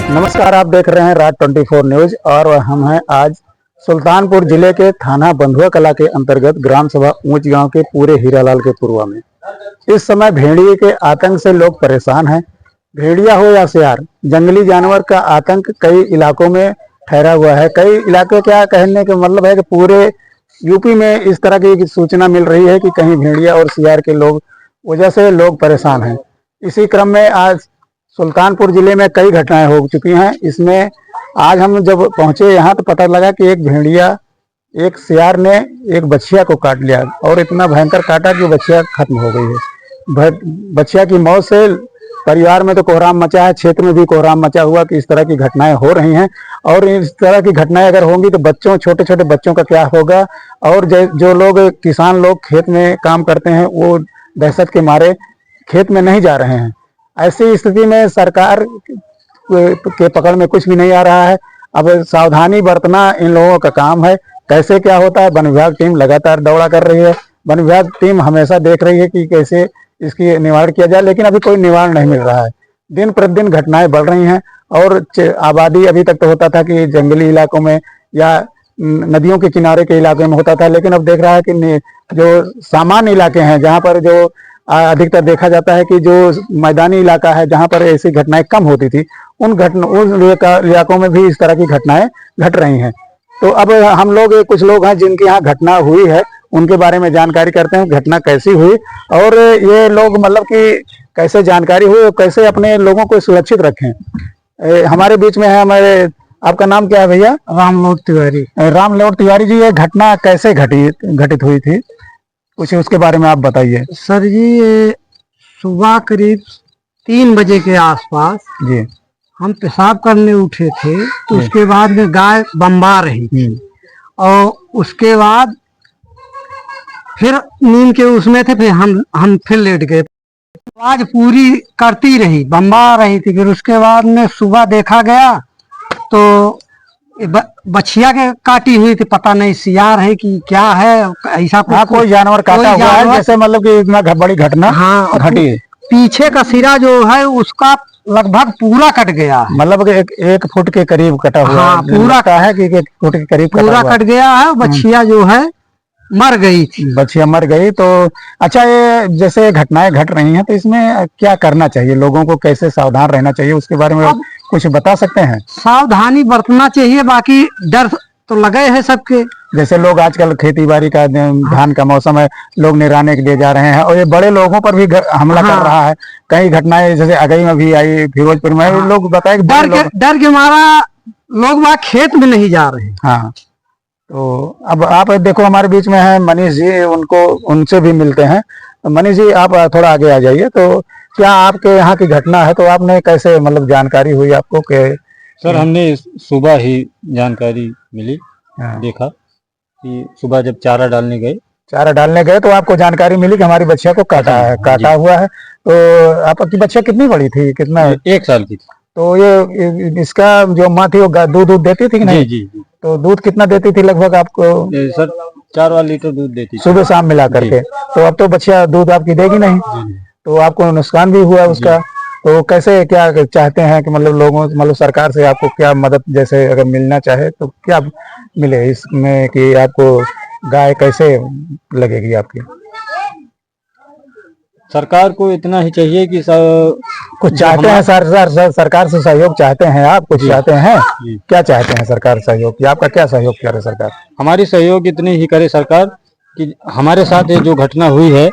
नमस्कार, आप देख रहे हैं राज 24 न्यूज और हम हैं आज सुल्तानपुर जिले के थाना बंधुआ कला के अंतर्गत ग्राम सभा ऊंच गांव के पूरे हीरालाल के पूर्वा में। इस समय भेड़िए के आतंक से लोग परेशान हैं। भेड़िया हो या सियार, जंगली जानवर का आतंक कई इलाकों में ठहरा हुआ है। कई इलाके, क्या कहने का मतलब है कि पूरे यूपी में इस तरह की सूचना मिल रही है कि कहीं भेड़िया और सियार के वजह से लोग परेशान हैं। इसी क्रम में आज सुल्तानपुर जिले में कई घटनाएं हो चुकी हैं। इसमें आज हम जब पहुंचे यहाँ तो पता लगा कि एक भेड़िया, एक सियार ने एक बछिया को काट लिया और इतना भयंकर काटा कि बछिया खत्म हो गई है। बछिया की मौत से परिवार में तो कोहराम मचा है, क्षेत्र में भी कोहराम मचा हुआ कि इस तरह की घटनाएं हो रही हैं। और इस तरह की घटनाएं अगर होंगी तो बच्चों, छोटे छोटे बच्चों का क्या होगा। और जो लोग, किसान लोग खेत में काम करते हैं, वो दहशत के मारे खेत में नहीं जा रहे हैं। ऐसी स्थिति में सरकार के पकड़ में कुछ भी नहीं आ रहा है। अब सावधानी बरतना इन लोगों का काम है। कैसे क्या होता है, वन विभाग टीम लगातार दौड़ा कर रही है। वन विभाग टीम हमेशा देख रही है कि कैसे इसकी निवारण किया जाए, लेकिन अभी कोई निवारण नहीं मिल रहा है। दिन प्रतिदिन घटनाएं बढ़ रही हैं और आबादी, अभी तक तो होता था कि जंगली इलाकों में या नदियों के किनारे के इलाके में होता था, लेकिन अब देख रहा है कि जो सामान्य इलाके हैं, जहाँ पर जो अधिकतर देखा जाता है कि जो मैदानी इलाका है, जहाँ पर ऐसी घटनाएं कम होती थी, उन इलाकों में भी इस तरह की घटनाएं घट रही हैं। तो अब हम लोग, कुछ लोग हैं जिनके यहाँ घटना हुई है, उनके बारे में जानकारी करते हैं, घटना कैसी हुई और ये लोग मतलब कि कैसे जानकारी हुई और कैसे अपने लोगों को सुरक्षित रखें। हमारे बीच में है आपका नाम क्या है भैया? रामलोट तिवारी। रामलोट तिवारी जी, ये घटना कैसे घटित हुई थी, कुछ उसके बारे में आप बताइए। सर जी, ये सुबह करीब 3 बजे के आसपास जी हम पेशाब करने उठे थे, तो उसके बाद में गाय बम्बा रही थी और उसके बाद फिर नींद के उसमें थे, फिर हम फिर लेट गए। आवाज पूरी करती रही, बम्बा रही थी। फिर उसके बाद में सुबह देखा गया तो बछिया के काटी हुई थी, पता नहीं सियार है कि क्या है, ऐसा कोई जानवर काटा हुआ है, जैसे मतलब कि इतना बड़ी घटना घटी है। पीछे का सिरा जो है उसका लगभग पूरा कट गया, मतलब एक फुट के करीब कटा हुआ। हाँ, पूरा का है कि 1 फुट के करीब पूरा कट गया है। बछिया जो है मर गई थी। बछिया मर गई। तो अच्छा, ये जैसे घटनाएं घट रही हैं तो इसमें क्या करना चाहिए, लोगों को कैसे सावधान रहना चाहिए, उसके बारे में कुछ बता सकते हैं? सावधानी बरतना चाहिए, बाकी डर तो लगे है सबके। जैसे लोग आजकल खेती बाड़ी का, धान का मौसम है, लोग निराने के लिए जा रहे हैं और ये बड़े लोगों पर भी हमला कर रहा है। कई घटनाएं जैसे अगई में भी आई, फिरोजपुर में लोग बताए डर के मारा लोग वहाँ खेत में नहीं जा रहे। हाँ, तो अब आप देखो, हमारे बीच में है मनीष जी, उनसे भी मिलते हैं। मनीष जी, आप थोड़ा आगे आ जाइए। तो क्या आपके यहाँ की घटना है, तो आपने कैसे मतलब जानकारी हुई आपको? के सर, हमने सुबह ही जानकारी मिली। देखा कि सुबह जब चारा डालने गए तो आपको जानकारी मिली कि हमारी बच्चिया को काटा हुआ है। तो आपकी बच्चिया कितनी बड़ी थी, कितना? 1 साल की थी। तो ये इसका जो माँ थी वो दूध देती थी कि नहीं? जी। तो दूध कितना देती थी लगभग आपको? सर 4 लीटर दूध देती थी, सुबह शाम मिला करके। तो अब तो बच्चिया दूध आपकी देगी नहीं, तो आपको नुकसान भी हुआ उसका। तो कैसे क्या चाहते हैं कि मतलब सरकार से आपको क्या मदद, जैसे अगर मिलना चाहे तो क्या मिले इसमें, कि आपको गाय कैसे लगेगी आपकी? सरकार को इतना ही चाहिए कि कुछ चाहते हैं सरकार से सहयोग चाहते हैं आप? कुछ चाहते हैं? क्या चाहते हैं सरकार सहयोग की? आपका क्या सहयोग करे सरकार? हमारी सहयोग इतनी ही करे सरकार कि हमारे साथ ये जो घटना हुई है,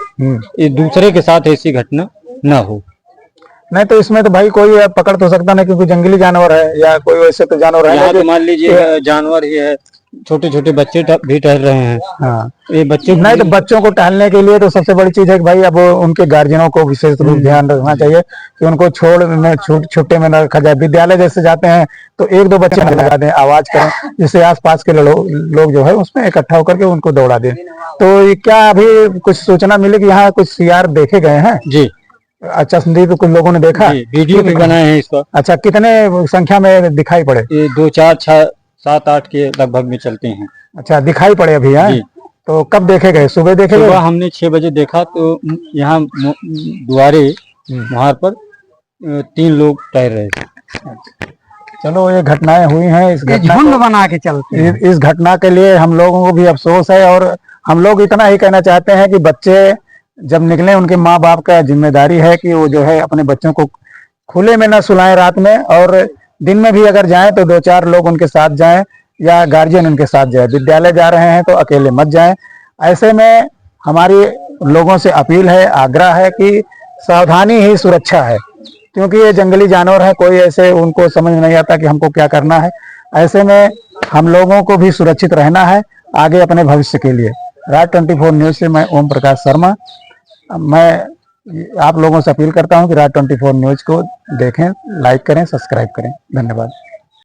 ये दूसरे के साथ ऐसी घटना न हो। नहीं तो इसमें तो भाई कोई पकड़ तो सकता नहीं, क्योंकि जंगली जानवर है या कोई वैसे तो जानवर है। तो मान लीजिए जानवर ही है, छोटे छोटे बच्चे भी टहल रहे हैं। हाँ, ये बच्चे नहीं तो बच्चों को टहलने के लिए तो सबसे बड़ी चीज है कि भाई अब उनके गार्जियनों को विशेष रूप ध्यान रखना चाहिए कि उनको छुट्टे में न रखा जाए। विद्यालय जैसे जाते हैं तो 1-2 बच्चे लगा दें, आवाज करें, जिससे आसपास के लोग जो है उसमें इकट्ठा होकर के उनको दौड़ा दें। तो क्या अभी कुछ सूचना मिली कि यहाँ कुछ सियार देखे गए हैं? जी। अच्छा, संदीप, कुछ लोगों ने देखा, वीडियो भी बनाए हैं इसका। अच्छा, कितने संख्या में दिखाई पड़े? ये 2, 4, 6, 7, 8 के लगभग में चलते हैं। अच्छा, दिखाई पड़े अभी? है तो कब देखे गए? सुबह देखे गए? सुबह हमने 6 बजे देखा, तो यहाँ दुआरे वहां पर 3 लोग टहल रहे थे। चलो ये घटनाएं हुई हैं, इस ये घटना झुंड बना के चलते हैं। इस घटना के लिए हम लोगों को भी अफसोस है, और हम लोग इतना ही कहना चाहते हैं कि बच्चे जब निकले उनके माँ बाप का जिम्मेदारी है कि वो जो है अपने बच्चों को खुले में न सुलाएं रात में, और दिन में भी अगर जाएं तो 2-4 लोग उनके साथ जाएं या गार्जियन उनके साथ जाए। विद्यालय जा रहे हैं तो अकेले मत जाएं। ऐसे में हमारी लोगों से अपील है, आग्रह है कि सावधानी ही सुरक्षा है, क्योंकि ये जंगली जानवर है, कोई ऐसे उनको समझ नहीं आता कि हमको क्या करना है। ऐसे में हम लोगों को भी सुरक्षित रहना है आगे अपने भविष्य के लिए। राज 24 न्यूज़ से मैं ओम प्रकाश शर्मा। मैं आप लोगों से अपील करता हूं कि राज 24 न्यूज़ को देखें, लाइक करें, सब्सक्राइब करें। धन्यवाद।